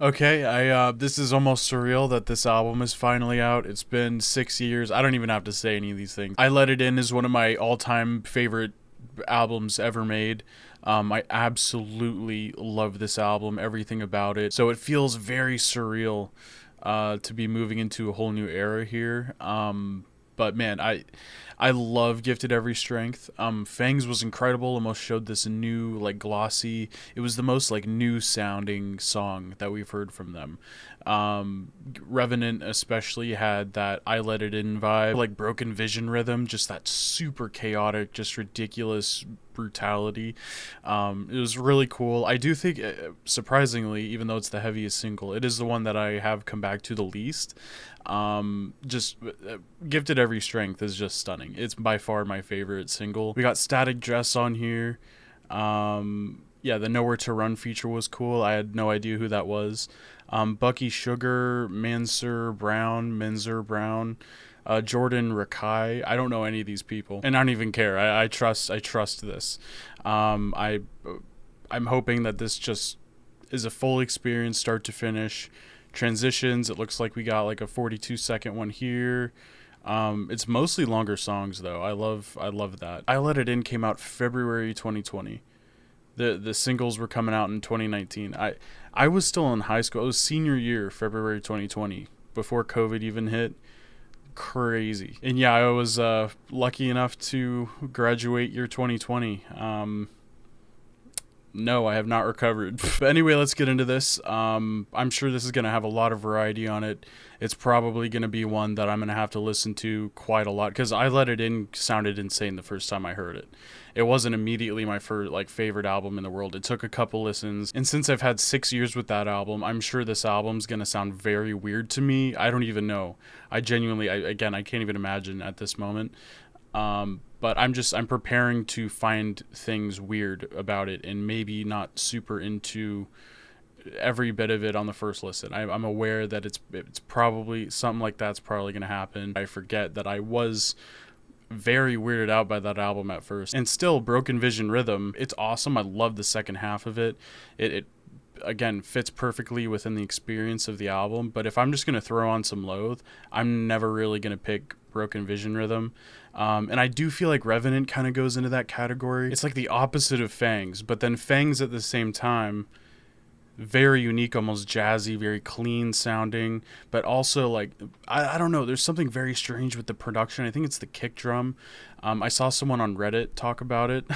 Okay, this is almost surreal that this album is finally out. It's been 6 years. I don't even have to say any of these things. I Let It In is one of my all-time favorite albums ever made. I absolutely love this album, everything about it. So it feels very surreal to be moving into a whole new era here. But man, I love Gifted Every Strength. Fangs was incredible. Almost showed this new like glossy. It was the most like new sounding song that we've heard from them. Revenant especially had that I Let It In vibe, like Broken Vision rhythm, just that super chaotic, just ridiculous brutality. It was really cool. I do think, surprisingly, even though it's the heaviest single, it is the one that I have come back to the least. Just Gifted Every Strength is just stunning. It's by far my favorite single. We got Static Dress on here. Yeah, the Nowhere to Run feature was cool. I had no idea who that was. Bucky Sugar, Menzer Brown, Jordan Rakai. I don't know any of these people, and I don't even care. I trust this. I I'm hoping that this just is a full experience, start to finish. Transitions. It looks like we got like a 42-second one here. It's mostly longer songs though. I love that. I Let It In came out February 2020. The singles were coming out in 2019. I was still in high school. It was senior year, February 2020, before COVID even hit. Crazy. And yeah, I was lucky enough to graduate year 2020. No, I have not recovered. But anyway, let's get into this. I'm sure this is going to have a lot of variety on it. It's probably going to be one that I'm going to have to listen to quite a lot because I Let It In sounded insane the first time I heard it. It wasn't immediately my first favorite album in the world. It took a couple listens, and since I've had 6 years with that album, I'm sure this album's gonna sound very weird to me. I don't even know. I genuinely, again, I can't even imagine at this moment. But I'm preparing to find things weird about it and maybe not super into every bit of it on the first listen. I'm aware that it's probably something like that's probably gonna happen. I forget that I was very weirded out by that album at first, and still Broken Vision rhythm. It's awesome. I love the second half of it. It again fits perfectly within the experience of the album. But if I'm just gonna throw on some Loathe, I'm never really gonna pick Broken Vision rhythm. And I do feel like Revenant kind of goes into that category. It's like the opposite of Fangs, but then Fangs at the same time, very unique, almost jazzy, very clean sounding, but also like I don't know, there's something very strange with the production. I think it's the kick drum. I saw someone on Reddit talk about it,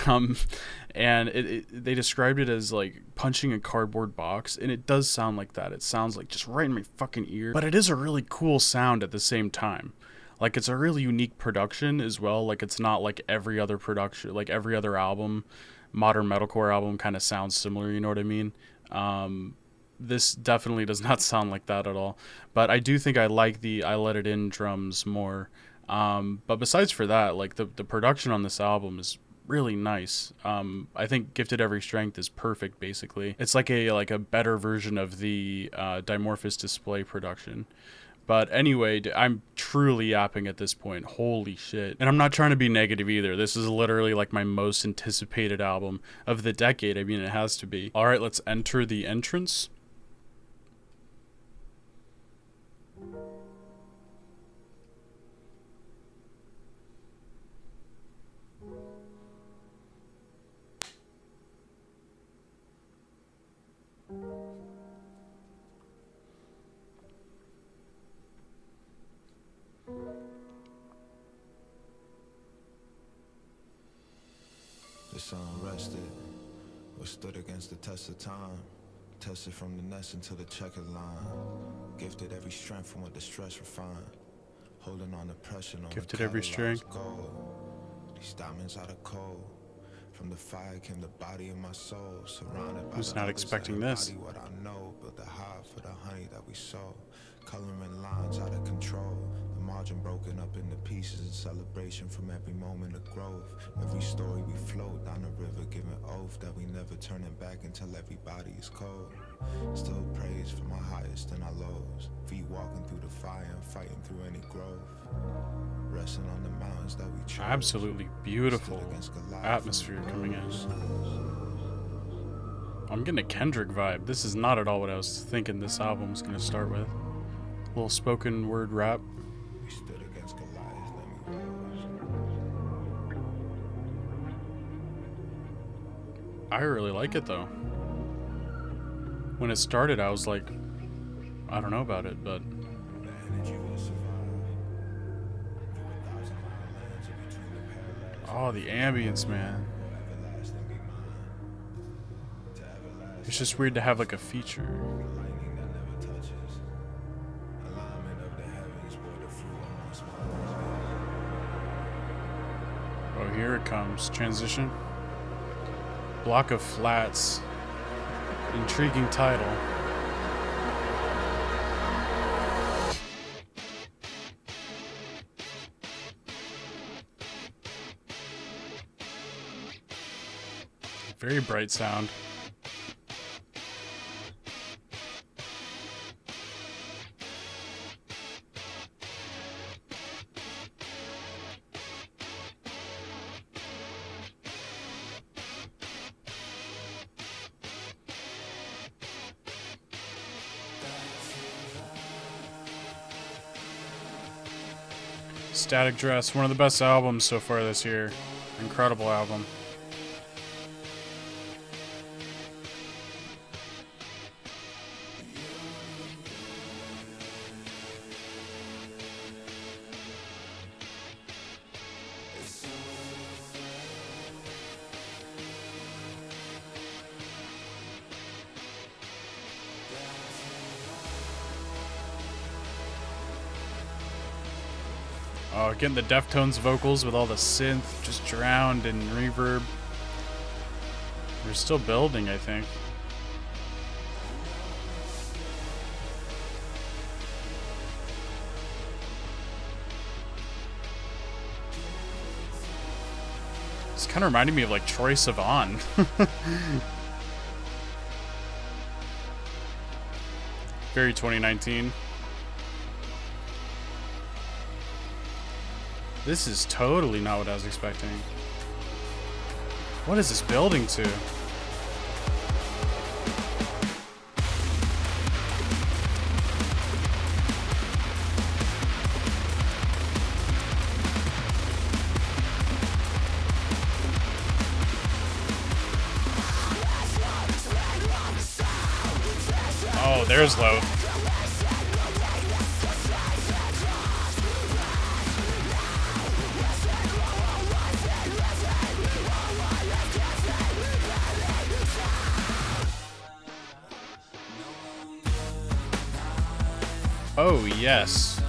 and they described it as like punching a cardboard box, and it does sound like that. It sounds like just right in my fucking ear, but it is a really cool sound at the same time. Like it's a really unique production as well. Like it's not like every other production, like every other album, modern metalcore album kind of sounds similar, you know what I mean? This definitely does not sound like that at all. But I do think I like the I Let It In drums more. But besides for that, like the production on this album is really nice. I think Gifted Every Strength is perfect. Basically, it's like a better version of the Dimorphos Display production. But anyway, I'm truly yapping at this point. Holy shit. And I'm not trying to be negative either. This is literally like my most anticipated album of the decade. I mean, it has to be. All right, let's enter the entrance. The sun rested, withstood against the test of time. Tested from the nest until the checkered line. Gifted every strength from what the stress refined. Holding on to pressure, no Gifted Every Strength. gold. These diamonds out of cold. From the fire came the body of my soul. Surrounded by Who's not expecting this? what I know, built a hive for the honey that we sow. Coloring lines out of control. The margin broken up into pieces in celebration from every moment of growth. Every story we float down the river, giving oath that we never turning back until everybody is cold. Still praise for my highest and our lows. Feet walking through the fire and fighting through any growth. Resting on the mountains that we chose. Absolutely beautiful atmosphere coming in. I'm getting a Kendrick vibe. This is not at all what I was thinking this album was going to start with. A little spoken word rap. We stood against Goliath, then we rose. I really like it though. When it started, I was like, I don't know about it, but The energy will survive. Through 1,000-mile lands in between the parallels. oh, the ambience, man. Everlasting be mine. To everlasting. It's just weird to have like a feature. Lightning that never touches. Alignment of the heavens bore the fruit on my small. Oh, here it comes. Transition. Block of flats. Intriguing title. Very bright sound. Static Dress, one of the best albums so far this year. Incredible album. Oh, getting the Deftones vocals with all the synth just drowned in reverb. They're still building, I think. It's kind of reminding me of like Troye Sivan. Very 2019. This is totally not what I was expecting. What is this building to? Oh, there's Loathe. Oh, yes.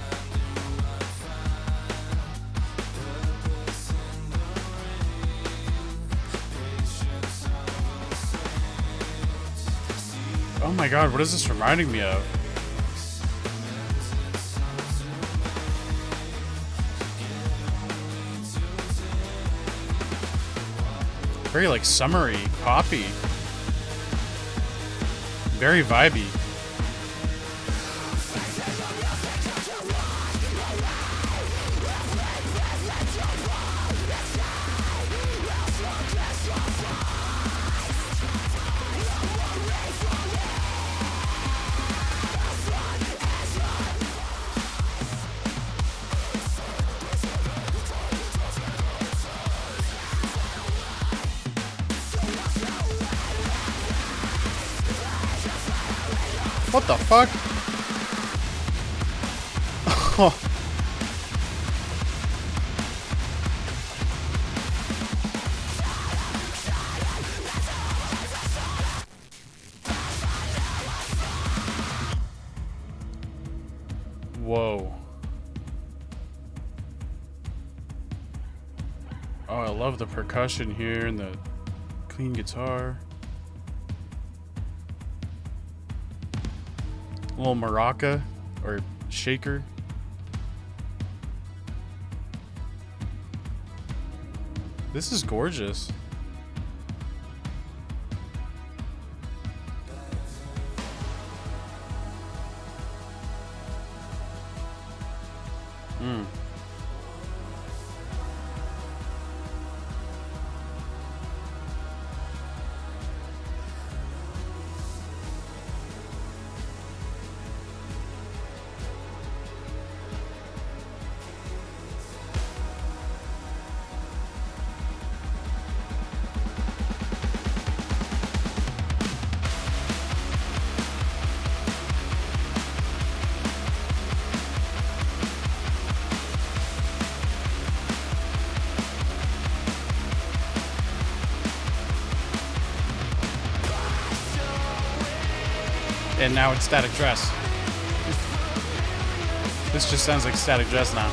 Oh my god, what is this reminding me of? Very like summery, poppy. Very vibey. What the fuck? Oh. Whoa. Oh, I love the percussion here and the clean guitar. A little maraca or shaker. This is gorgeous. And now it's Static Dress. This just sounds like Static Dress now.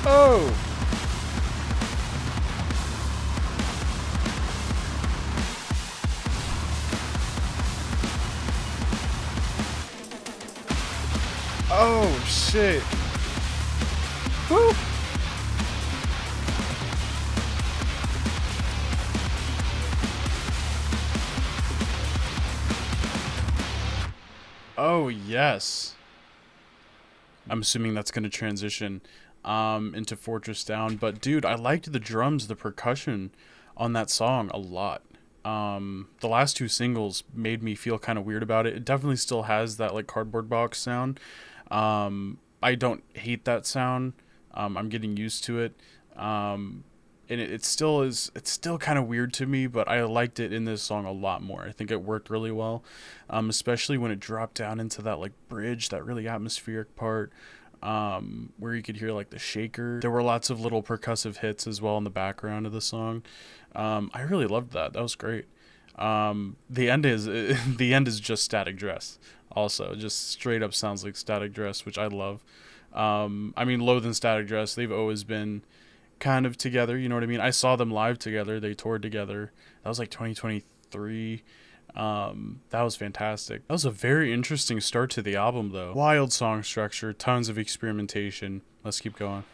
Oh! Oh, shit. Woo! Oh, yes. I'm assuming that's going to transition into Fortress Down. But, dude, I liked the drums, the percussion on that song a lot. The last two singles made me feel kind of weird about it. It definitely still has that, like, cardboard box sound. I don't hate that sound. I'm getting used to it. And it still is, it's still kind of weird to me, but I liked it in this song a lot more. I think it worked really well, especially when it dropped down into that like bridge, that really atmospheric part, where you could hear like the shaker. There were lots of little percussive hits as well in the background of the song. I really loved that. That was great. The end is the end is just Static Dress. Also, just straight up sounds like Static Dress, which I love. I mean, Loathe and Static Dress, they've always been kind of together, you know what I mean? I saw them live together. They toured together. That was like 2023. That was fantastic. That was a very interesting start to the album, though. Wild song structure, tons of experimentation. Let's keep going.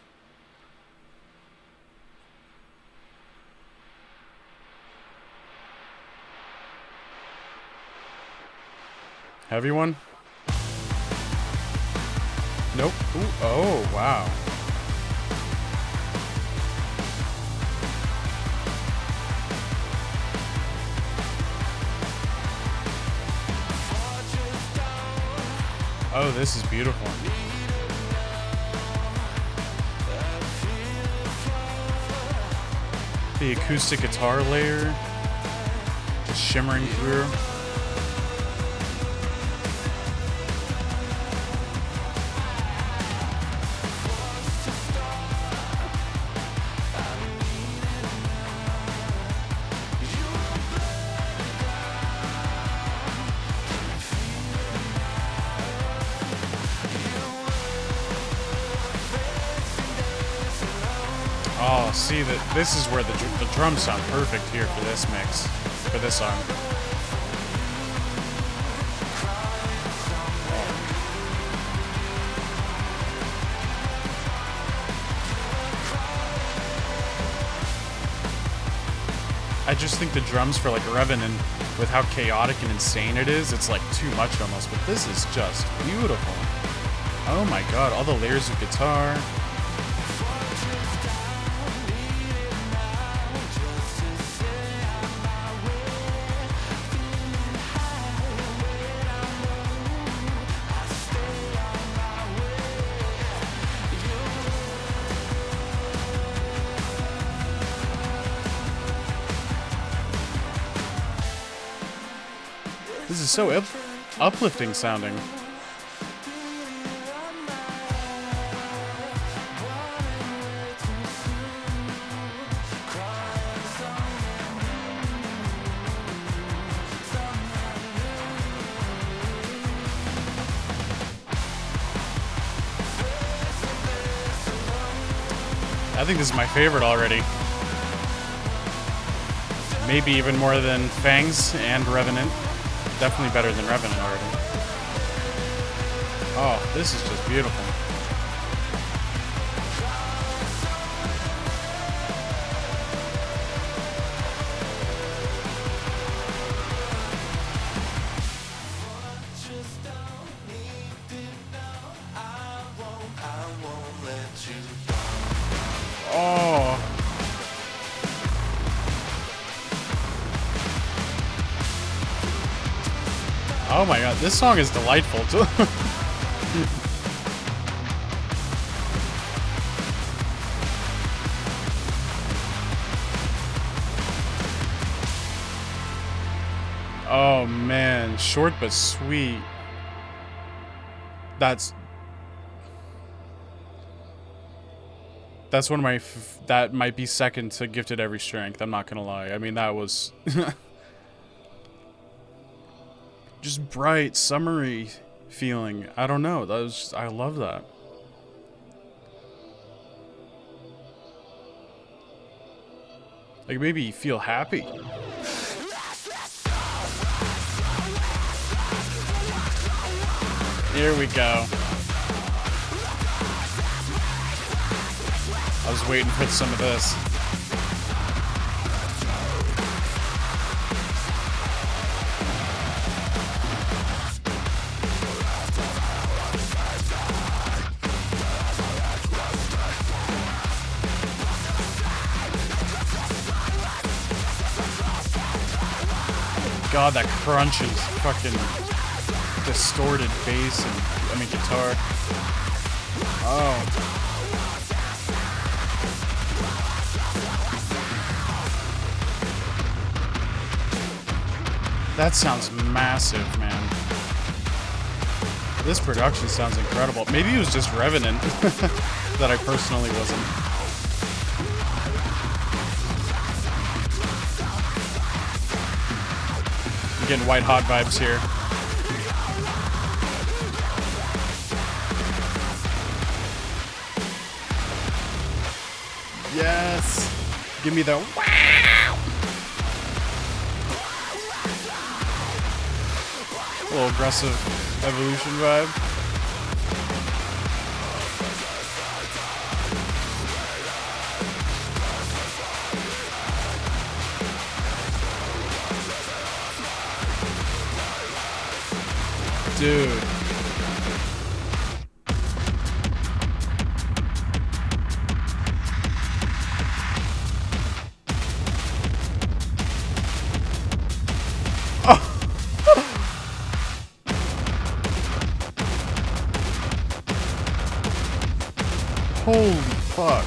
Heavy one? Nope. Ooh, oh, wow. Oh, this is beautiful. The acoustic guitar layer just shimmering through. Oh, see that this is where the drums sound perfect here for this mix, for this song. I just think the drums for like Revenant, with how chaotic and insane it is, it's like too much almost. But this is just beautiful. Oh my god, all the layers of guitar. This is so uplifting sounding. I think this is my favorite already. Maybe even more than Fangs and Revenant. Definitely better than Revenant already. Oh, this is just beautiful. Oh. Oh my god, this song is delightful too. Oh man, short but sweet. That's one of my that might be second to Gifted Every Strength. I'm not gonna lie. I mean, that was just bright, summery feeling. I don't know. That was I love that. Like maybe you feel happy. Here we go. I was waiting for some of this. God, that crunch is fucking distorted bass and, I mean, guitar. Oh. That sounds massive, man. This production sounds incredible. Maybe it was just Revenant that I personally wasn't. I'm getting white hot vibes here. Yes! Give me the wow! A little aggressive evolution vibe. Dude. Holy fuck.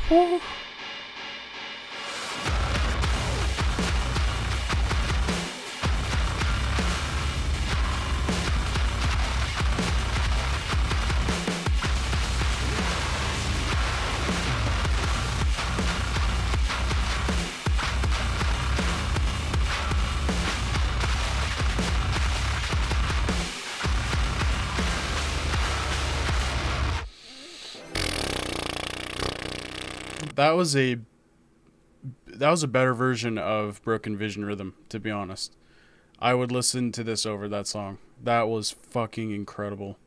Whew. That was a better version of Broken Vision Rhythm, to be honest. I would listen to this over that song. That was fucking incredible.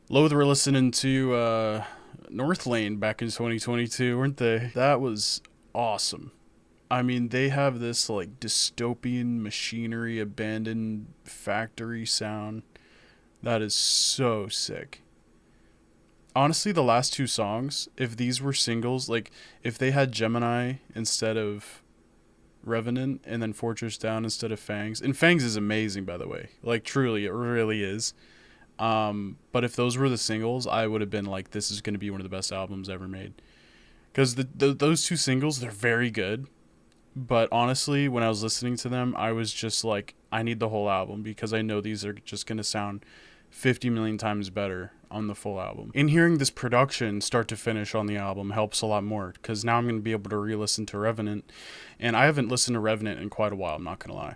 Loathe were listening to North Lane back in 2022, weren't they? That was awesome. I mean, they have this like dystopian machinery abandoned factory sound. That is so sick. Honestly, the last two songs, if these were singles, like if they had Gemini instead of Revenant and then Fortress Down instead of Fangs, and Fangs is amazing, by the way, like truly, it really is. But if those were the singles, I would have been like, this is going to be one of the best albums ever made. Because those two singles, they're very good. But honestly, when I was listening to them, I was just like, I need the whole album because I know these are just going to sound 50 million times better on the full album. And hearing this production start to finish on the album helps a lot more because now I'm going to be able to re-listen to Revenant. And I haven't listened to Revenant in quite a while, I'm not going to lie.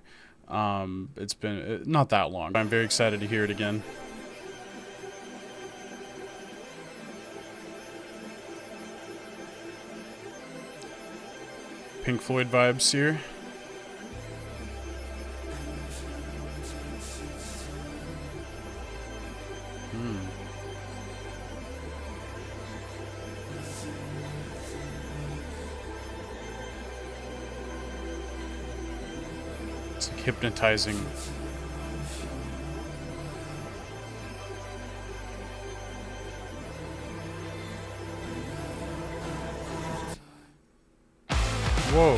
It's been not that long. I'm very excited to hear it again. Pink Floyd vibes here. It's like hypnotizing. Whoa.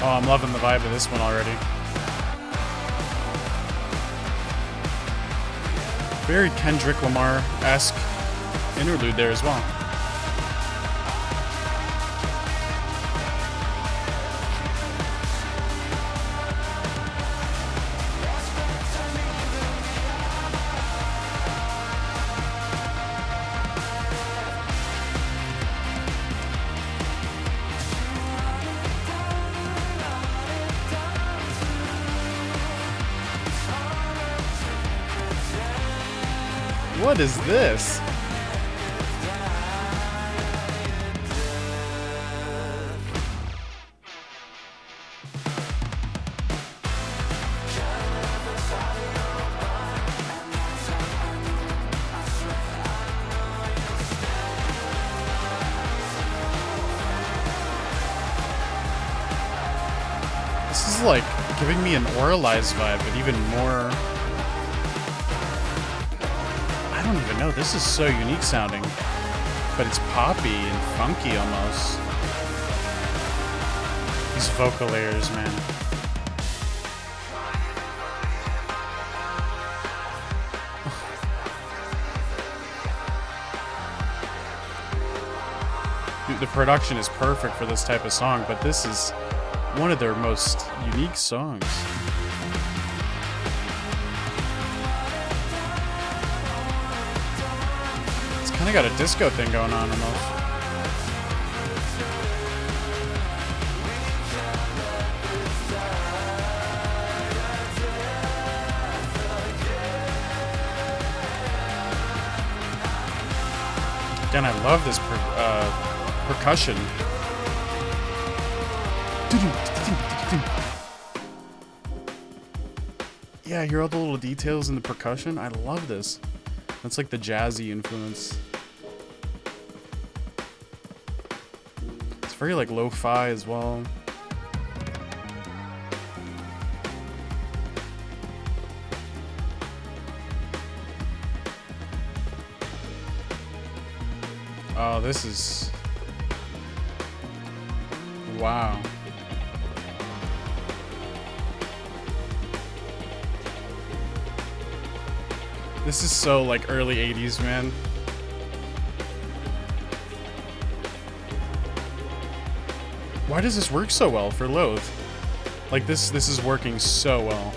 Oh, I'm loving the vibe of this one already. Very Kendrick Lamar-esque interlude there as well. What is this? This is like giving me an Oralized vibe, but even more. I don't even know. This is so unique sounding, but it's poppy and funky almost. These vocal layers, man. Dude, the production is perfect for this type of song, but this is one of their most unique songs. It's kind of got a disco thing going on almost. Again, I love this percussion. Yeah, I hear all the little details in the percussion. I love this. That's like the jazzy influence. It's very like lo-fi as well. Oh, this is... wow. This is so like early 80s, man. Why does this work so well for Loathe? Like this is working so well.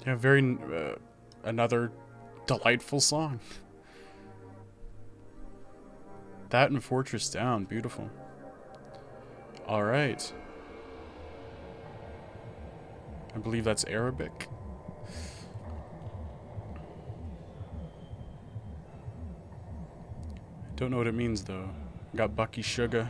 Yeah, very another delightful song. That and Fortress Down, beautiful. All right. I believe that's Arabic. Don't know what it means though. Got Bucky Sugar.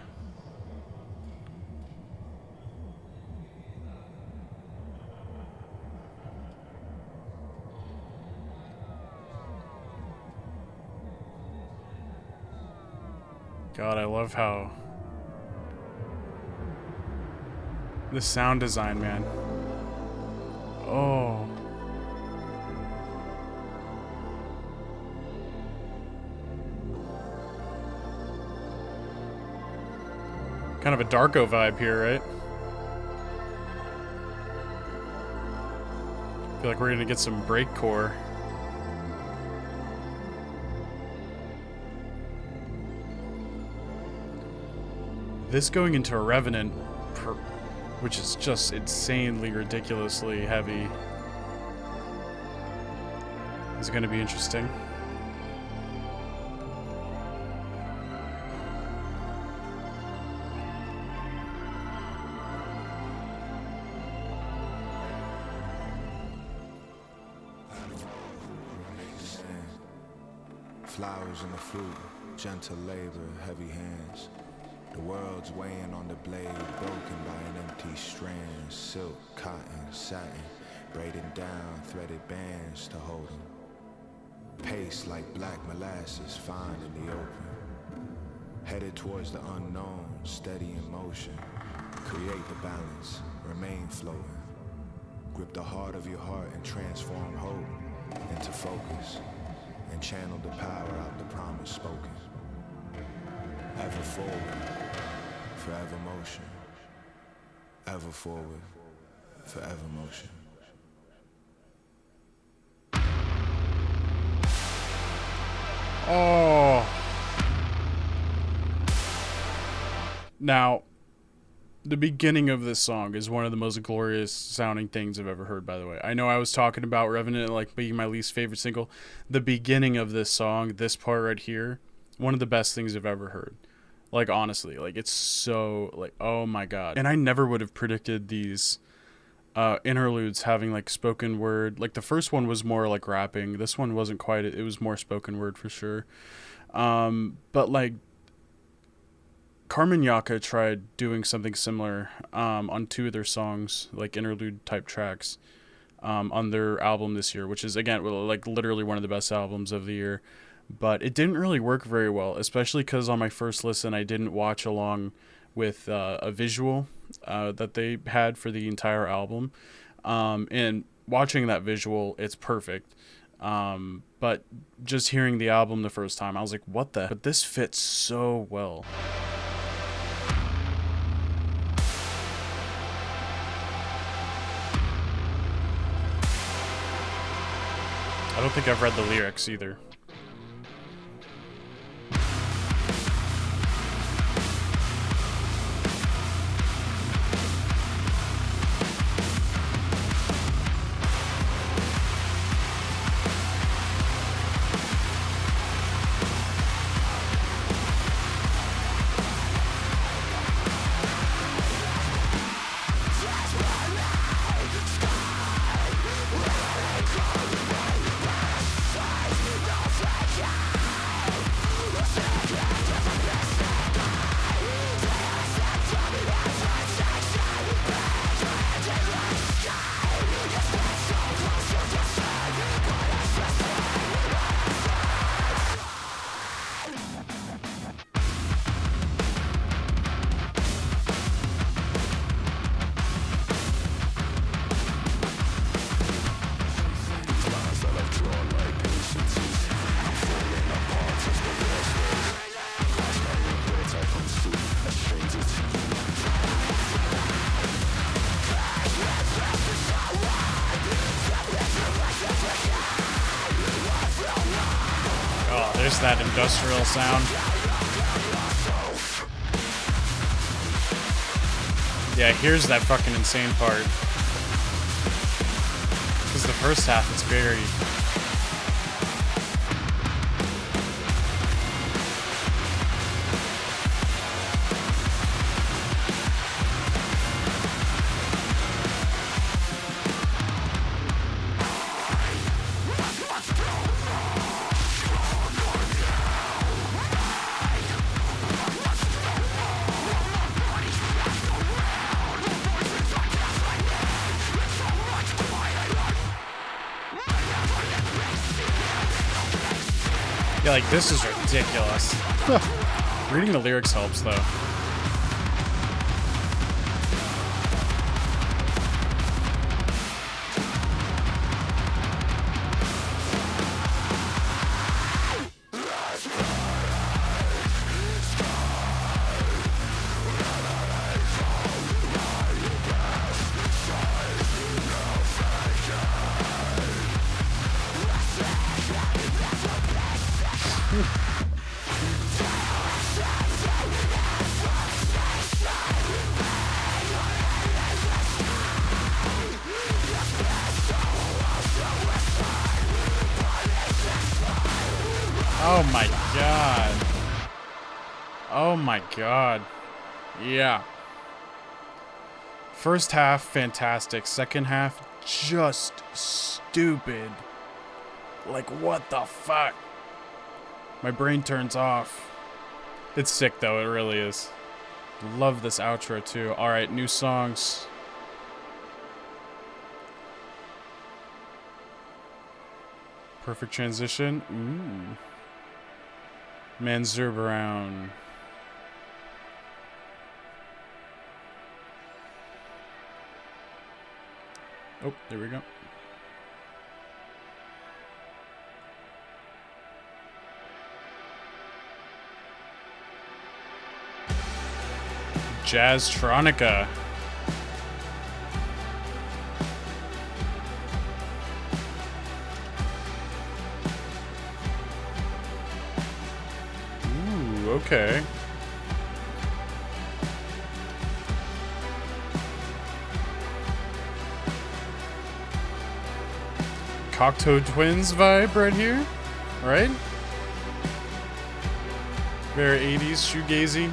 God, I love how the sound design, man. Oh. Kind of a Darko vibe here, right? I feel like we're gonna get some breakcore. This going into a Revenant, which is just insanely, ridiculously heavy, is going to be interesting. Flowers and the fruit. gentle labor, heavy hands. The world's weighing on the blade, broken by an empty strand. Silk, cotton, satin, braided down, threaded bands to hold 'em. Pace like black molasses, fine in the open. Headed towards the unknown, steady in motion. Create the balance, remain floating. Grip the heart of your heart and transform hope into focus. And channel the power out the promise spoken. Ever forward, forever motion. Ever forward, forever motion. Oh. Now, the beginning of this song is one of the most glorious sounding things I've ever heard, by the way. I know I was talking about Revenant like being my least favorite single. The beginning of this song, this part right here, one of the best things I've ever heard. Like, honestly, like, it's so, like, oh my god. And I never would have predicted these interludes having, like, spoken word. Like, the first one was more, like, rapping. This one wasn't quite, it was more spoken word for sure. But, like, Carmen Yaka tried doing something similar on 2 of their songs, like interlude type tracks, on their album this year, which is, again, like literally one of the best albums of the year. But it didn't really work very well, especially because on my first listen, I didn't watch along with a visual that they had for the entire album. And watching that visual, it's perfect. But just hearing the album the first time, I was like, what the? But this fits so well. I don't think I've read the lyrics either. There's that industrial sound. Yeah, here's that fucking insane part. Because the first half is very... Yeah, like, this is ridiculous. Reading the lyrics helps, though. Oh my god. Oh my god. Yeah. First half, fantastic. Second half, just stupid. Like, what the fuck? My brain turns off. It's sick though, it really is. Love this outro too. Alright, new songs. Perfect transition. Ooh. Manzer Brown. Oh, there we go. Jazztronica. Ooh, okay. Cocteau Twins vibe right here, right? Very 80s, shoegazy,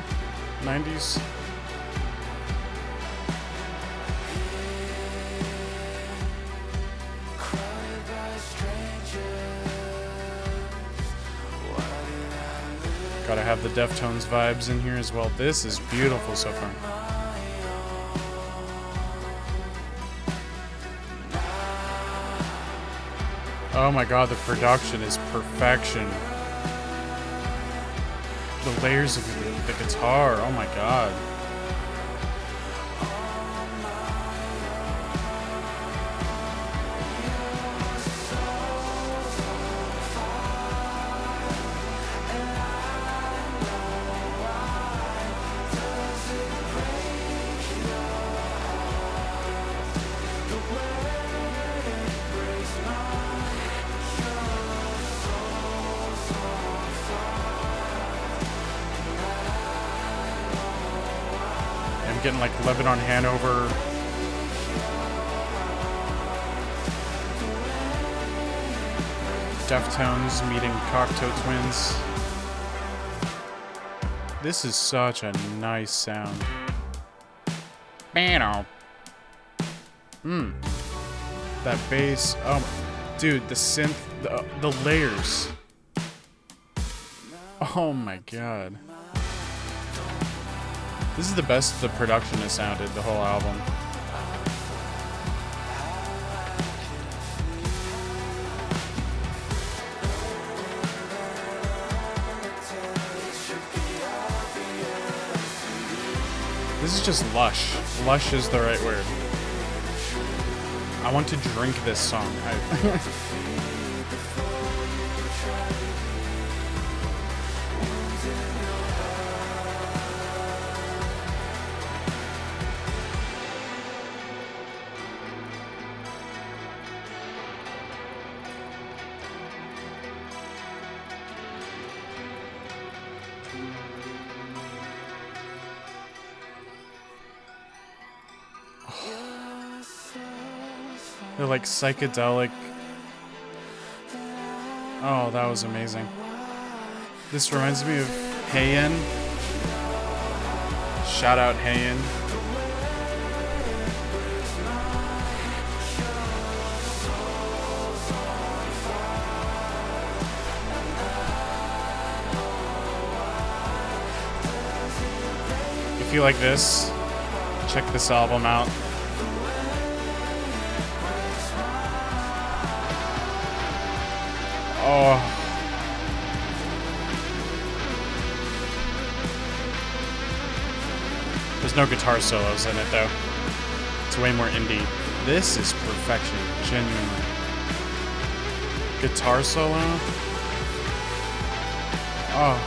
90s. Gotta have the Deftones vibes in here as well. This is beautiful so far. Oh my god, the production is perfection. The layers of the guitar, oh my god. Getting like Lebanon Hanover. Deftones meeting Cocteau Twins. This is such a nice sound. That bass. Oh, dude, the synth, the layers. Oh my god. This is the best the production has sounded, the whole album. This is just lush. Lush is the right word. I want to drink this song. They're like psychedelic. Oh, that was amazing. This reminds me of Hayen. Shout out Hayen. If you like this, check this album out. Oh. There's no guitar solos in it though. It's way more indie. This is perfection, genuinely. Guitar solo? Oh.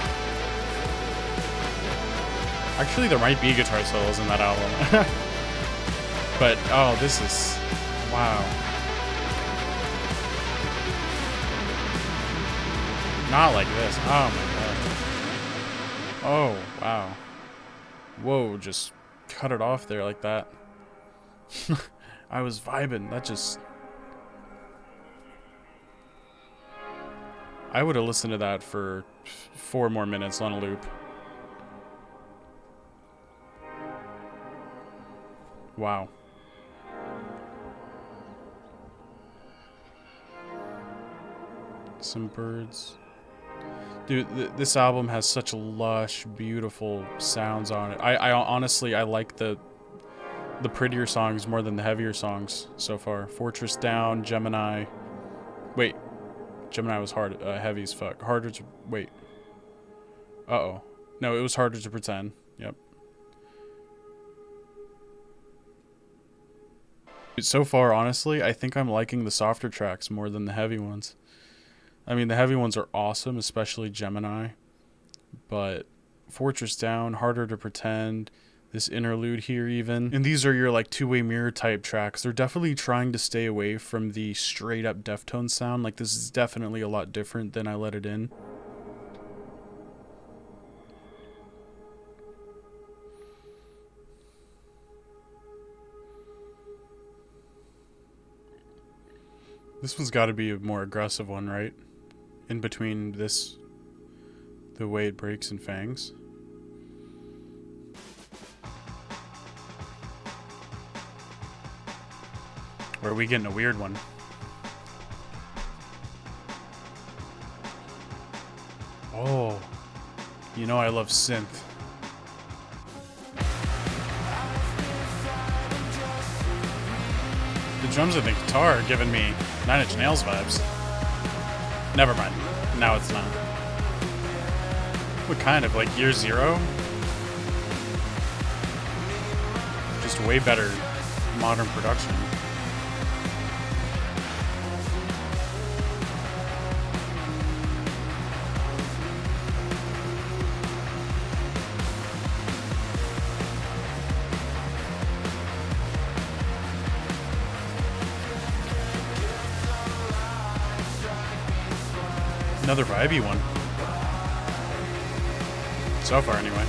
Actually, there might be guitar solos in that album. But, oh, this is... wow. Not like this. Oh my god. Oh, wow. Whoa, just cut it off there like that. I was vibing. That just... I would have listened to that for 4 more minutes on a loop. Wow. Some birds. Dude, this album has such lush, beautiful sounds on it. I honestly, I like the prettier songs more than the heavier songs so far. Fortress Down, Gemini. Wait, Gemini was hard, heavy as fuck. Harder to wait. Uh-oh. No, it was Harder to Pretend. Yep. So far, honestly, I think I'm liking the softer tracks more than the heavy ones. I mean, the heavy ones are awesome, especially Gemini. But Fortress Down, Harder to Pretend, this interlude here even. And these are your like two-way mirror type tracks. They're definitely trying to stay away from the straight up Deftones sound. Like this is definitely a lot different than I Let It In. This one's got to be a more aggressive one, right? In between this, the way it breaks in Fangs. Or are we getting a weird one? Oh, you know I love synth. The drums and the guitar are giving me Nine Inch Nails vibes. Never mind. Now it's not. What kind of, like Year Zero? Just way better modern production. Another vibey one. So far, anyway.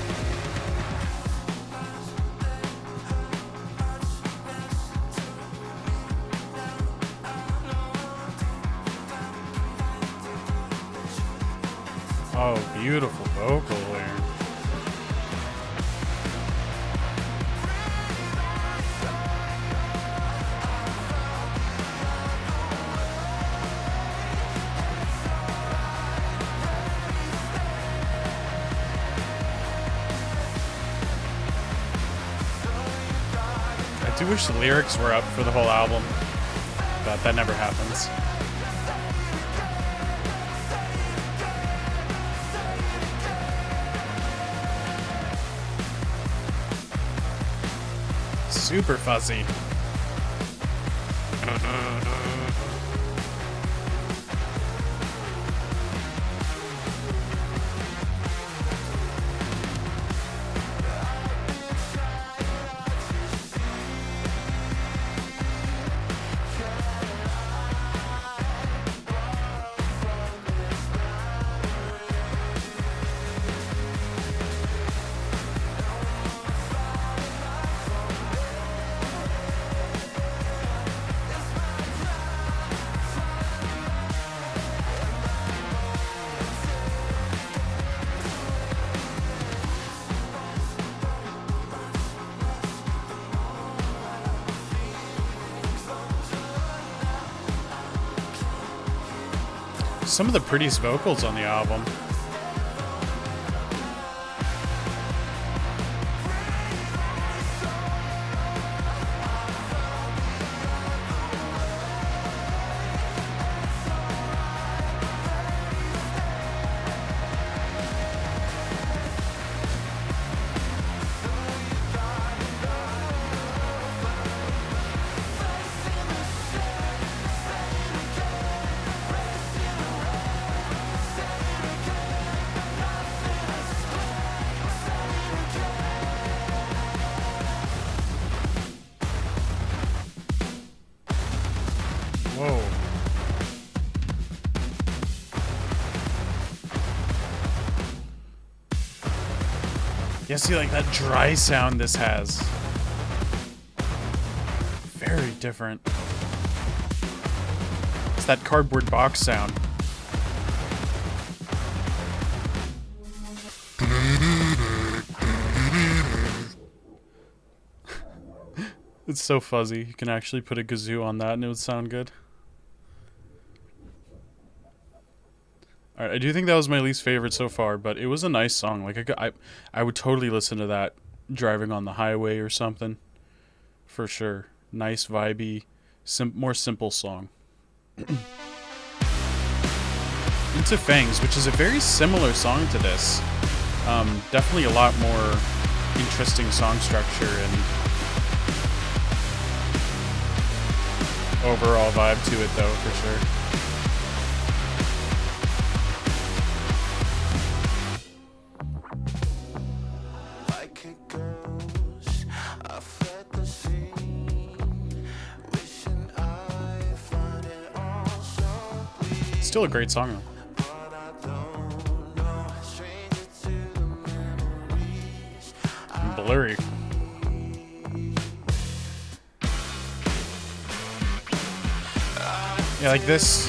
Oh, beautiful vocal there. I do wish the lyrics were up for the whole album, but that never happens. Super fuzzy. Some of the prettiest vocals on the album. Whoa. Yeah, see, like that dry sound this has. Very different. It's that cardboard box sound. It's so fuzzy. You can actually put a kazoo on that and it would sound good. Alright, I do think that was my least favorite so far, but it was a nice song. Like I would totally listen to that driving on the highway or something for sure. Nice vibey, more simple song. Into Fangs, which is a very similar song to this. Definitely a lot more interesting song structure and overall vibe to it, though, for sure. Still a great song, though. Blurry. Yeah, like this.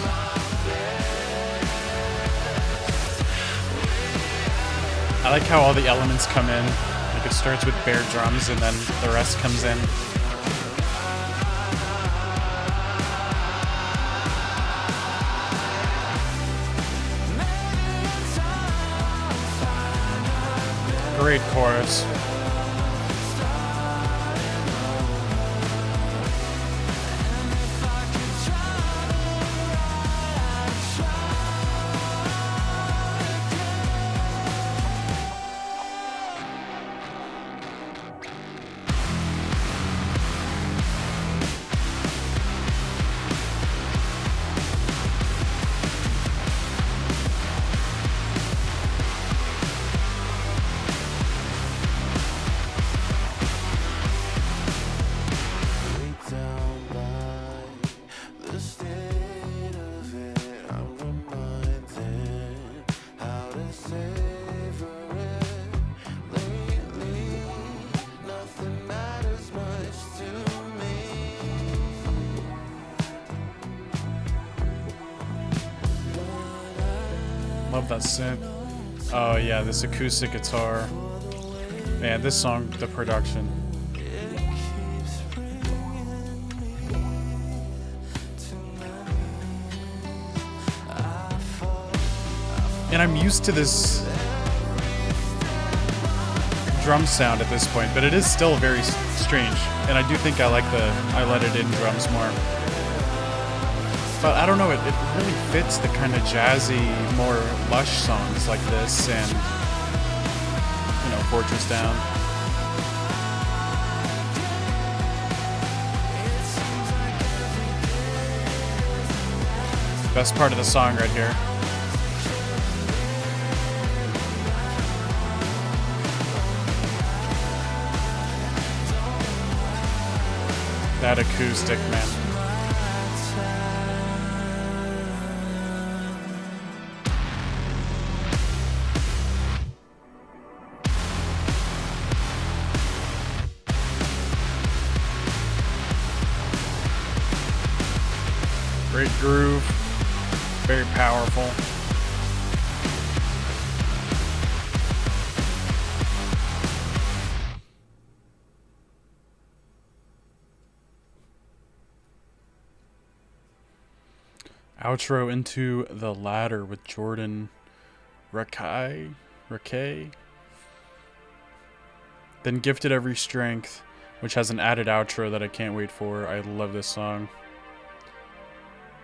I like how all the elements come in. Like it starts with bare drums and then the rest comes in. Great chorus. Love that synth. Oh yeah, this acoustic guitar. Man, this song, the production. And I'm used to this drum sound at this point, but it is still very strange. And I do think I like the I Let It In drums more. But I don't know, it really fits the kind of jazzy, more lush songs like this and, you know, Fortress Down. Best part of the song right here. That acoustic, man. Great groove, very powerful. Outro into The Ladder with Jordan Rakai. Then Gifted Every Strength, which has an added outro that I can't wait for. I love this song.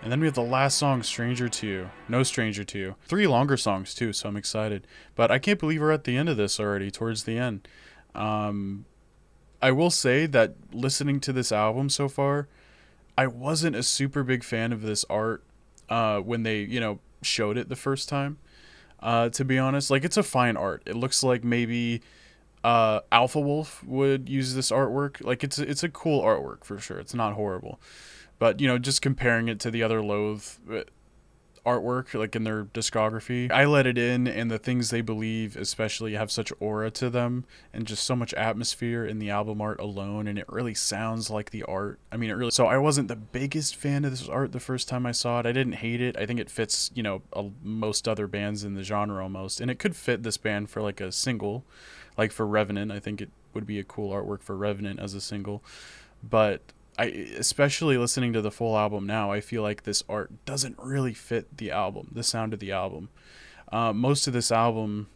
And then we have the last song, Stranger to You. No Stranger to You. 3 longer songs too, so I'm excited. But I can't believe we're at the end of this already, towards the end. I will say that listening to this album so far, I wasn't a super big fan of this art when they, you know, showed it the first time. To be honest, like it's a fine art. It looks like maybe Alpha Wolf would use this artwork. Like it's a cool artwork for sure. It's not horrible. But, you know, just comparing it to the other Loathe artwork, like in their discography, I Let It In and The Things They Believe especially have such aura to them and just so much atmosphere in the album art alone, and it really sounds like the art. I mean, it really... So I wasn't the biggest fan of this art the first time I saw it. I didn't hate it. I think it fits, you know, most other bands in the genre almost, and it could fit this band for like a single, like for Revenant. I think it would be a cool artwork for Revenant as a single. But especially listening to the full album now, I feel like this art doesn't really fit the album, the sound of the album. Most of this album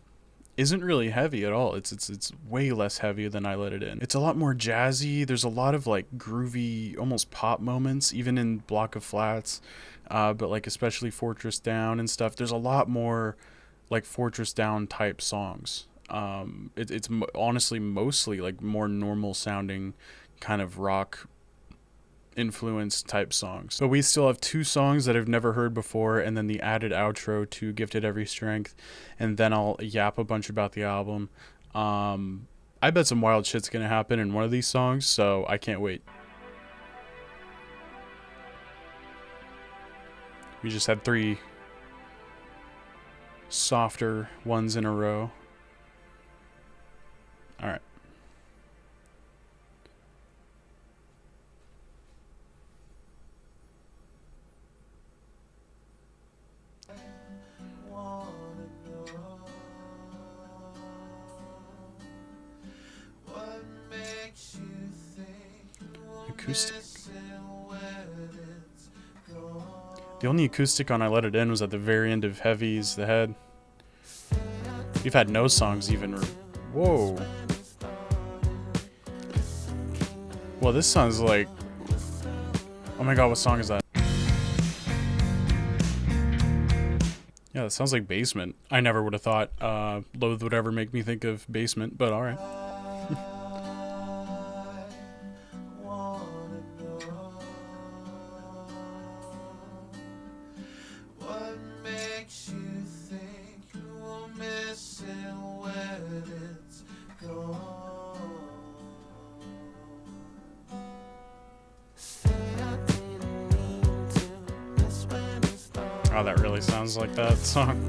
isn't really heavy at all. It's way less heavy than I Let It In. It's a lot more jazzy. There's a lot of like groovy, almost pop moments, even in Block of Flats. But like especially Fortress Down and stuff. There's a lot more like Fortress Down type songs. It's honestly mostly like more normal sounding kind of rock influence type songs. But we still have two songs that I've never heard before, and then the added outro to Gifted Every Strength, and then I'll yap a bunch about the album. I bet some wild shit's gonna happen in one of these songs, so I can't wait. We just had 3 softer ones in a row. Alright. Acoustic. The only acoustic on I Let It In was at the very end of Heavy's The Head. We've had no songs even. Whoa. Well, this sounds like... Oh my god, what song is that? Yeah, that sounds like Basement. I never would have thought Loathe would ever make me think of Basement, but alright. Oh, that really sounds like that song.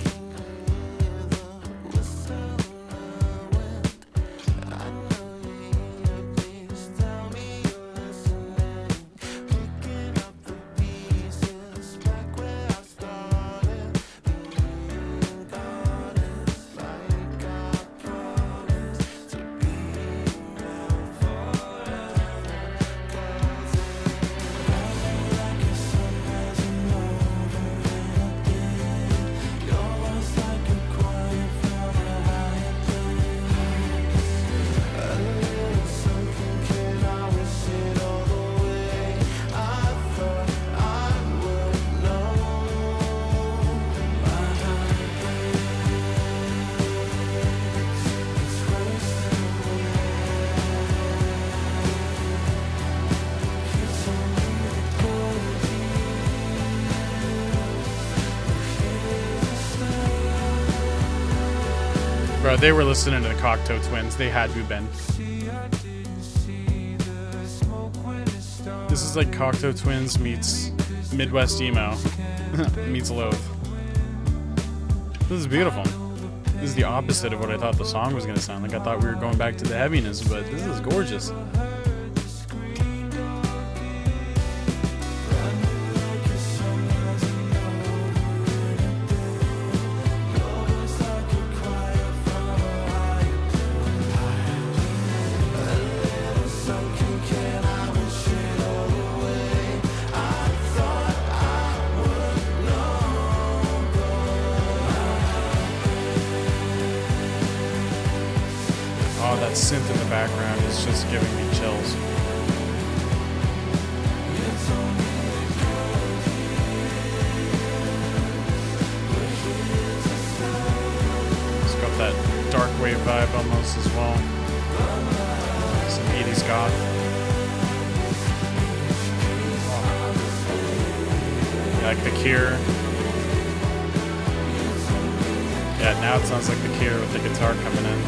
Bro, they were listening to the Cocteau Twins. They had to have been. This is like Cocteau Twins meets Midwest Emo meets Loathe. This is beautiful. This is the opposite of what I thought the song was going to sound like. I thought we were going back to the heaviness, but this is gorgeous. Oh, that synth in the background is just giving me chills. It's got that dark wave vibe almost as well. Some 80s goth. Yeah, like The Cure. Yeah, now it sounds like The Cure with the guitar coming in.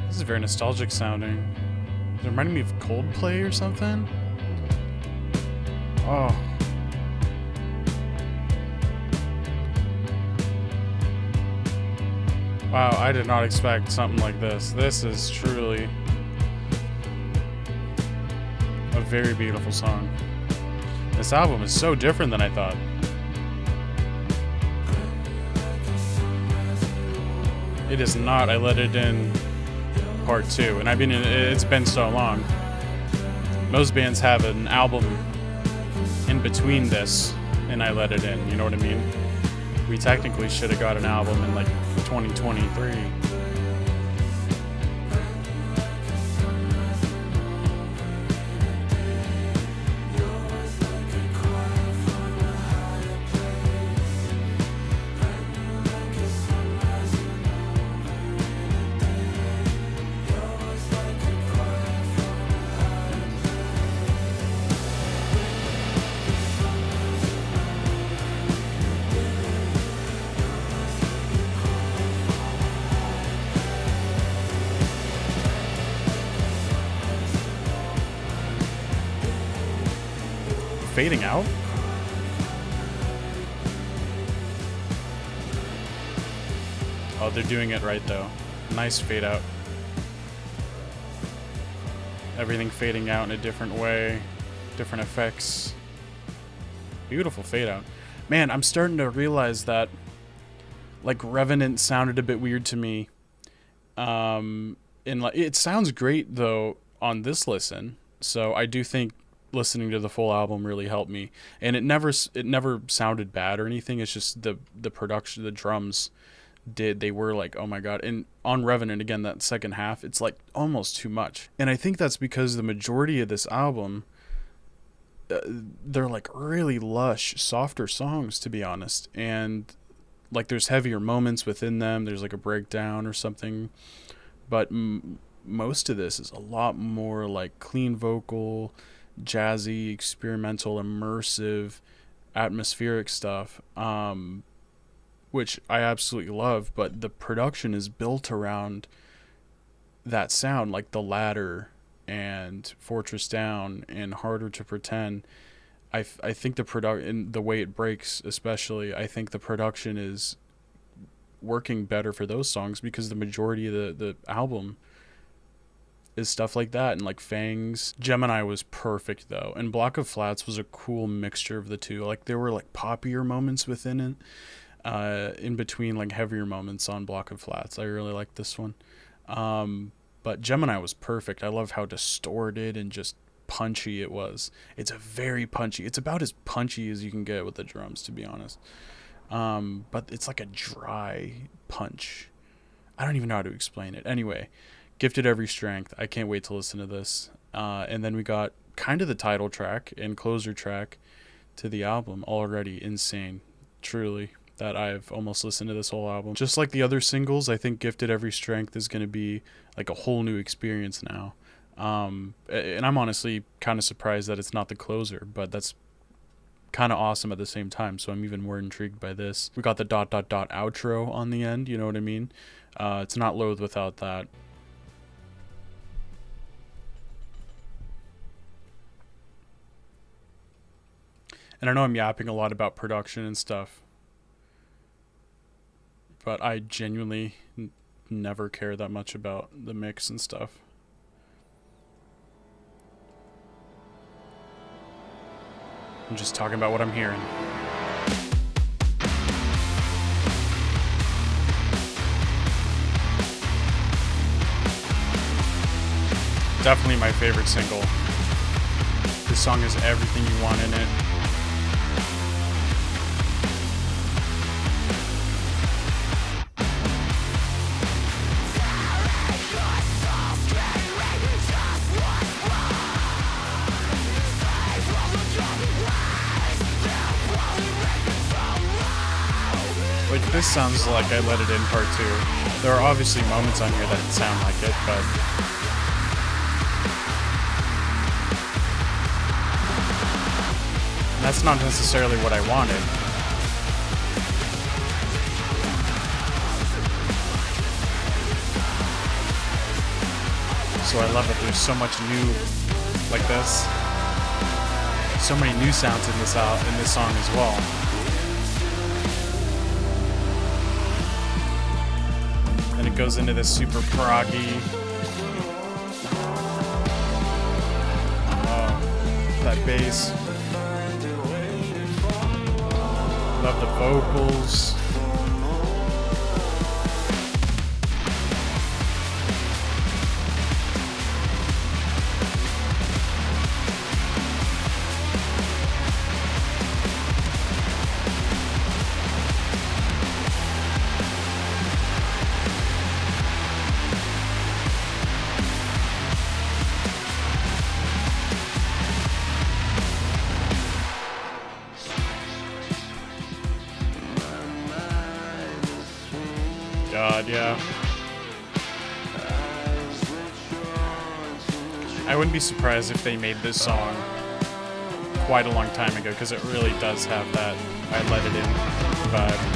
This is very nostalgic sounding. Is it reminding me of Coldplay or something? Oh. Wow, I did not expect something like this. This is truly a very beautiful song. This album is so different than I thought. It is not I Let It In Part 2, and it's been so long. Most bands have an album in between this and I Let It In, you know what I mean? We technically should have got an album in like 2023. Fading out? Oh, they're doing it right though. Nice fade out. Everything fading out in a different way, different effects. Beautiful fade out. Man, I'm starting to realize that like Revenant sounded a bit weird to me. And like it sounds great though on this listen. So I do think listening to the full album really helped me, and it never sounded bad or anything. It's just the production, the drums they were like, oh my god. And on Revenant again, that second half, it's like almost too much, and I think that's because the majority of this album they're like really lush, softer songs, to be honest, and like there's heavier moments within them. There's like a breakdown or something, but most of this is a lot more like clean vocal, jazzy, experimental, immersive, atmospheric stuff, which I absolutely love. But the production is built around that sound, like The Ladder and Fortress Down and Harder to Pretend. I think the way it breaks, especially, I think the production is working better for those songs because the majority of the album is stuff like that. And like Fangs, Gemini was perfect though, and Block of Flats was a cool mixture of the two. Like there were like poppier moments within it, in between like heavier moments on Block of Flats. I really liked this one, but Gemini was perfect. I love how distorted and just punchy it was. It's about as punchy as you can get with the drums, to be honest. But it's like a dry punch. I don't even know how to explain it. Anyway, Gifted Every Strength. I can't wait to listen to this. And then we got kind of the title track and closer track to the album. Already insane, truly, that I've almost listened to this whole album. Just like the other singles, I think Gifted Every Strength is going to be like a whole new experience now. And I'm honestly kind of surprised that it's not the closer, but that's kind of awesome at the same time. So I'm even more intrigued by this. We got the ... outro on the end, you know what I mean? It's not Loathe without that. And I know I'm yapping a lot about production and stuff, but I genuinely never care that much about the mix and stuff. I'm just talking about what I'm hearing. Definitely my favorite single. This song has everything you want in it. Like, this sounds like I Let It In Part 2. There are obviously moments on here that sound like it, but that's not necessarily what I wanted. So I love that there's so much new like this. So many new sounds in this song as well. goes into this super proggy. Oh, that bass. Love the vocals. God, yeah. I wouldn't be surprised if they made this song quite a long time ago, because it really does have that I Let It In vibe.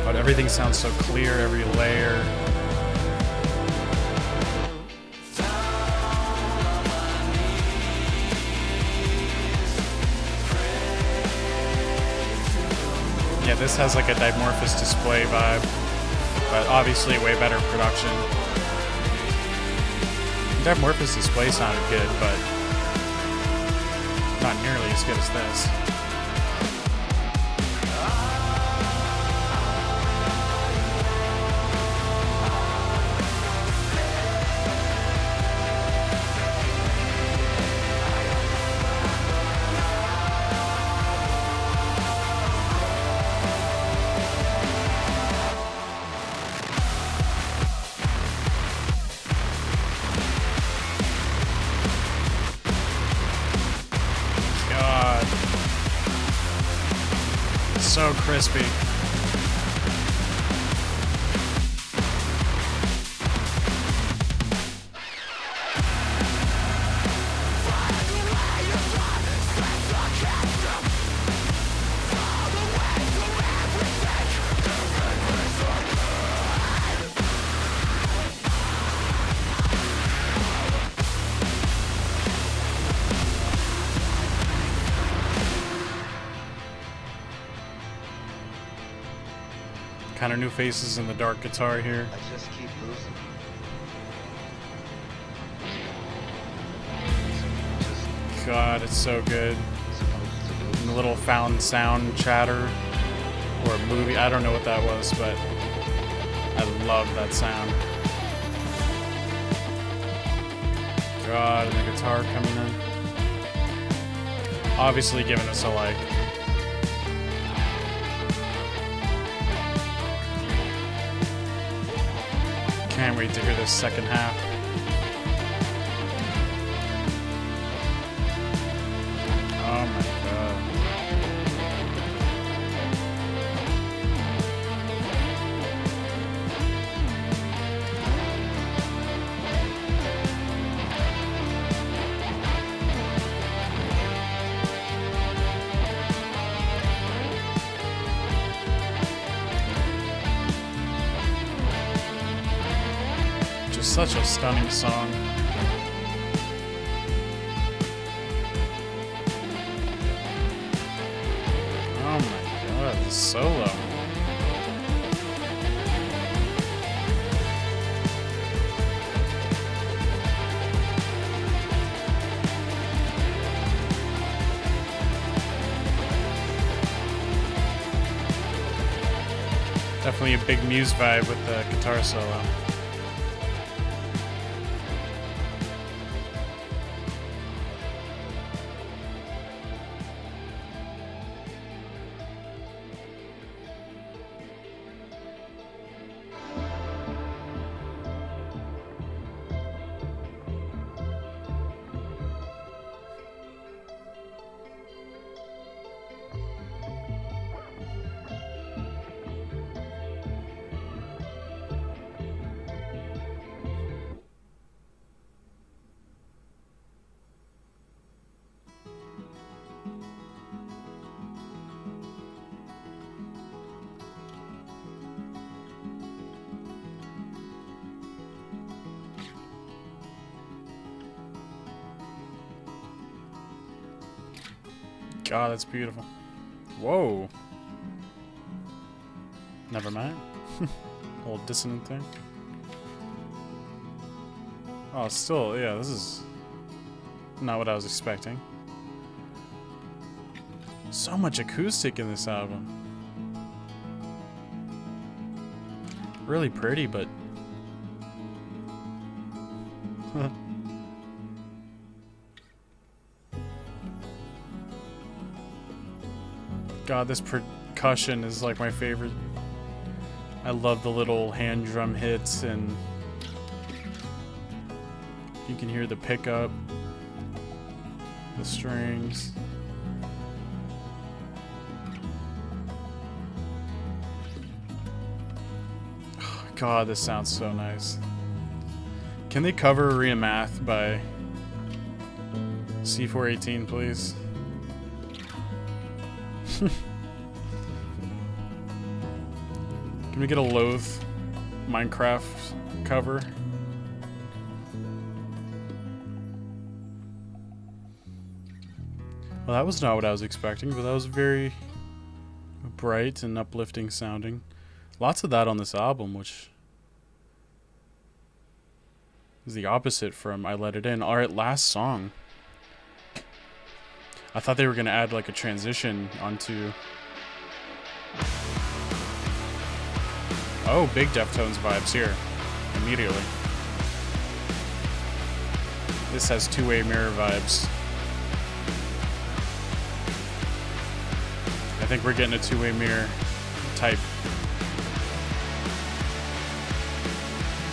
But everything sounds so clear, every layer. Yeah, this has like a Dimorphos display vibe, but obviously way better production. Dimorphos display sounded good, but not nearly as good as this. So crispy. Kind of new faces in the dark guitar here. I just keep losing. God, it's so good. And the little found sound chatter or a movie. I don't know what that was, but I love that sound. God, and the guitar coming in. Obviously giving us a like. Can't wait to hear this second half. Oh my god. Such a stunning song. Oh my god, the solo. Definitely a big Muse vibe with the guitar solo. God, that's beautiful. Whoa. Never mind. Old dissonant thing. Oh, still, yeah, this is not what I was expecting. So much acoustic in this album. Really pretty, but... God, this percussion is like my favorite. I love the little hand drum hits, and you can hear the pickup, the strings. Oh, God, this sounds so nice. Can they cover Aria Math by C418, please? Can we get a Loathe Minecraft cover? Well, that was not what I was expecting, but that was very bright and uplifting sounding. Lots of that on this album, which is the opposite from I Let It In. Alright, last song. I thought they were going to add like a transition onto... Oh, big Deftones vibes here. Immediately. This has two-way mirror vibes. I think we're getting a two-way mirror type.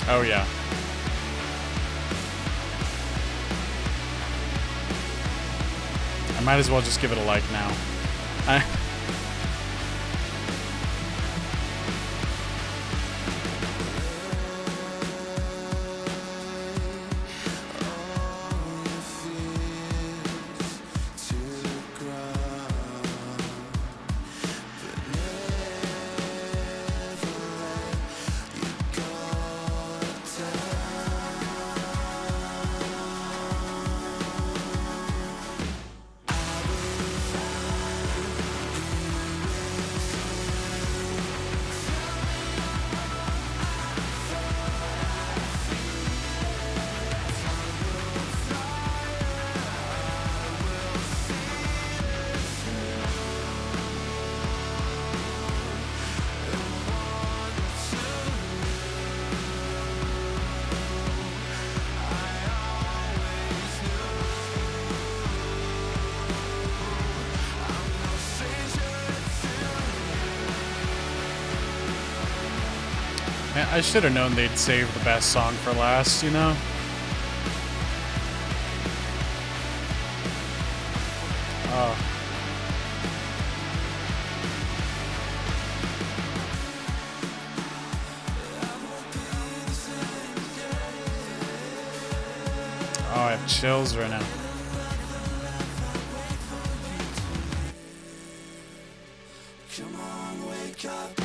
Oh yeah. I might as well just give it a like now. Man, I should have known they'd save the best song for last, you know? Oh. Oh, I have chills right now. Come on, wake up.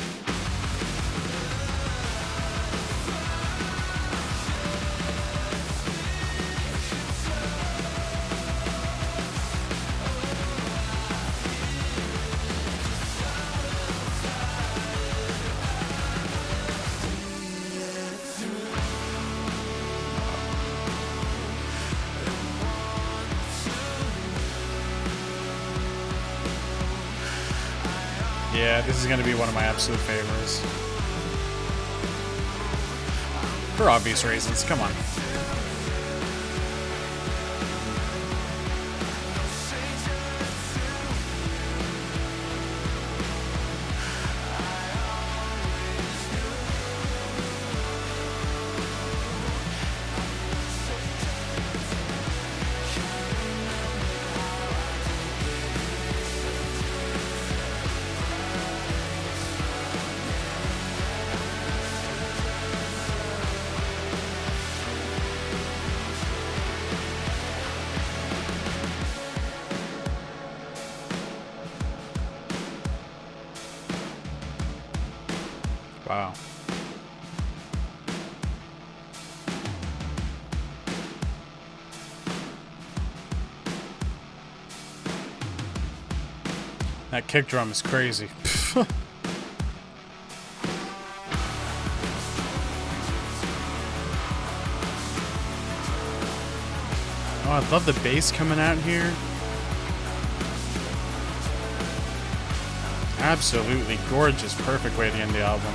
Yeah, this is going to be one of my absolute favorites. For obvious reasons, come on. Wow. That kick drum is crazy. Oh, I love the bass coming out here. Absolutely gorgeous. Perfect way to end the album.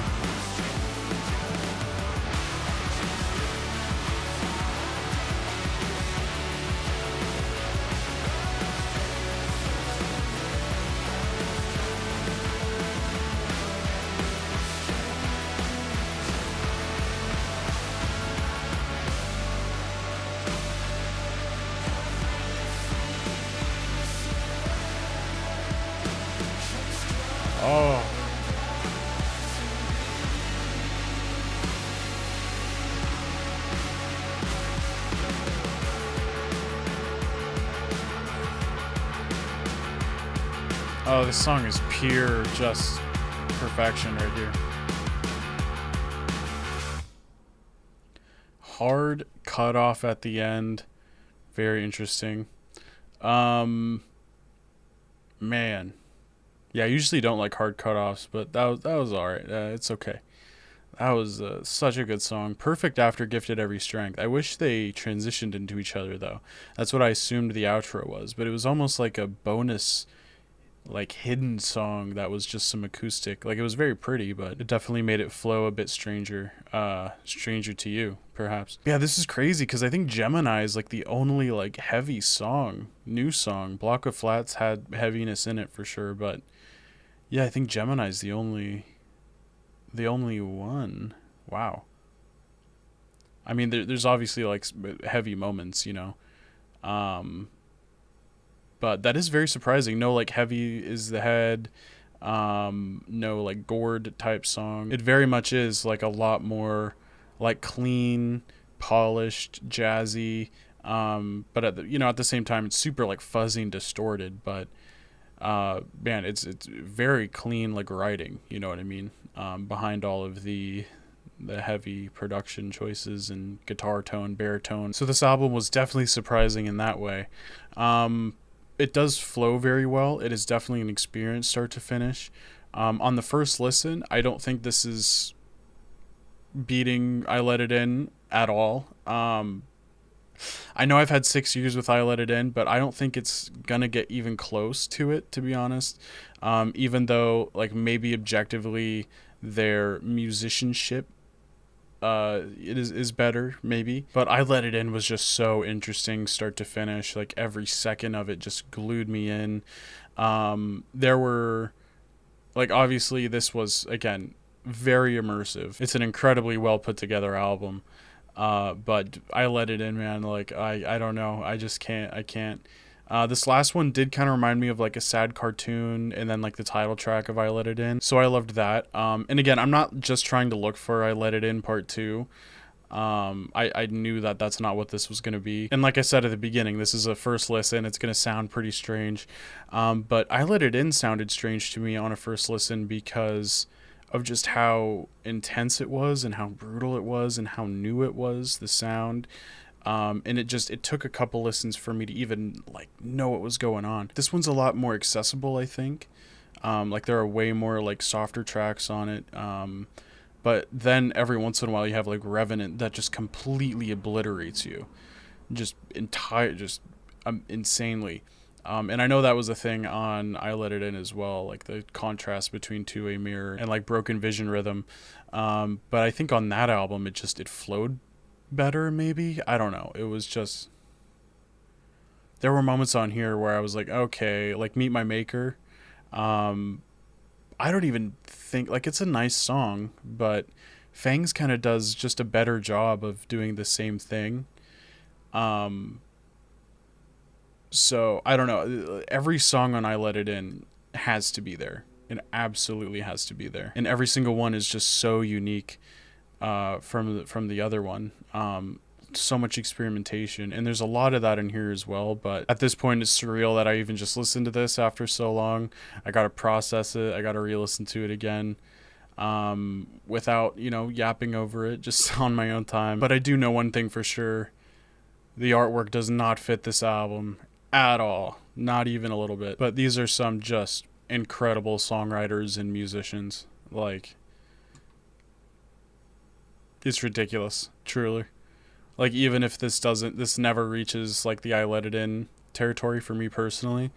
Oh. Oh, this song is pure just perfection right here. Hard cutoff at the end. Very interesting. Man. Yeah, I usually don't like hard cutoffs, but that was alright. It's okay. That was such a good song. Perfect after Gifted Every Strength. I wish they transitioned into each other, though. That's what I assumed the outro was, but it was almost like a bonus, like, hidden song that was just some acoustic. Like, it was very pretty, but it definitely made it flow a bit stranger. Stranger to You, perhaps. Yeah, this is crazy, because I think Gemini is, like, the only, like, heavy song, new song. Block of Flats had heaviness in it for sure, but yeah, I think Gemini's the only one. Wow. I mean, there's obviously like heavy moments, you know. Um, but that is very surprising. No, like Heavy Is the Head. No, like Gourd type song. It very much is like a lot more like clean, polished, jazzy. But at the same time, it's super like fuzzy and distorted. But man, it's very clean like writing. You know what I mean? Behind all of the heavy production choices and guitar tone, baritone. So this album was definitely surprising in that way. It does flow very well. It is definitely an experience start to finish. On the first listen, I don't think this is beating I Let It In at all. I know I've had 6 years with I Let It In, but I don't think it's gonna get even close to it, to be honest. Even though, like, maybe objectively their musicianship it is better, maybe. But I Let It In was just so interesting start to finish. Like, every second of it just glued me in. There were, like, obviously this was, again, very immersive. It's an incredibly well put together album. But I Let It In, man. Like, I don't know. I just can't. I can't. This last one did kind of remind me of like a sad cartoon and then like the title track of I Let It In. So I loved that. And again, I'm not just trying to look for I Let It In part 2. I knew that that's not what this was going to be. And like I said at the beginning, this is a first listen. It's going to sound pretty strange. But I Let It In sounded strange to me on a first listen because of just how intense it was and how brutal it was and how new it was, the sound. And it took a couple listens for me to even like know what was going on. This one's a lot more accessible, I think. Like there are way more like softer tracks on it. But then every once in a while you have like Revenant that just completely obliterates you. Insanely. And I know that was a thing on I Let It In as well, like the contrast between To a Mirror and like Broken Vision Rhythm. But I think on that album it flowed better, maybe. I don't know. It was just, there were moments on here where I was like, okay, like Meet My Maker. I don't even think, like, it's a nice song, but Fangs kind of does just a better job of doing the same thing. So I don't know. Every song on I Let It In has to be there. It absolutely has to be there, and every single one is just so unique from the other one. So much experimentation, and there's a lot of that in here as well. But at this point, it's surreal that I even just listened to this after so long. I gotta process it. I gotta re-listen to it again, without yapping over it, just on my own time. But I do know one thing for sure: the artwork does not fit this album at all, not even a little bit. But these are some just incredible songwriters and musicians. Like, it's ridiculous, truly. Like, even if this never reaches like the I Let It In territory for me personally,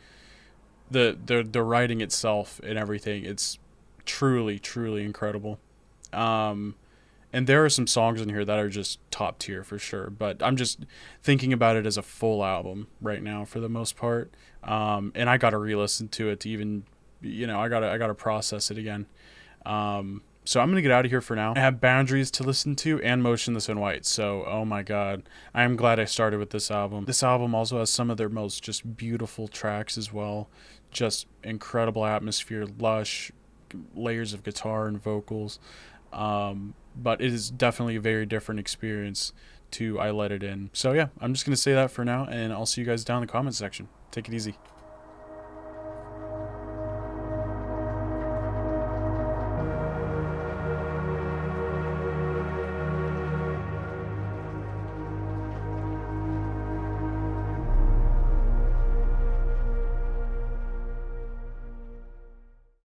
the writing itself and everything, it's truly incredible. Um, and there are some songs in here that are just top tier for sure. But I'm just thinking about it as a full album right now for the most part. And I gotta re-listen to it to even, I gotta process it again. So I'm gonna get out of here for now. I have Boundaries to listen to and Motionless in White. So oh my god, I am glad I started with this album. This album also has some of their most just beautiful tracks as well. Just incredible atmosphere, lush layers of guitar and vocals. But it is definitely a very different experience to I Let It In. So yeah, I'm just gonna say that for now, and I'll see you guys down in the comment section. Take it easy.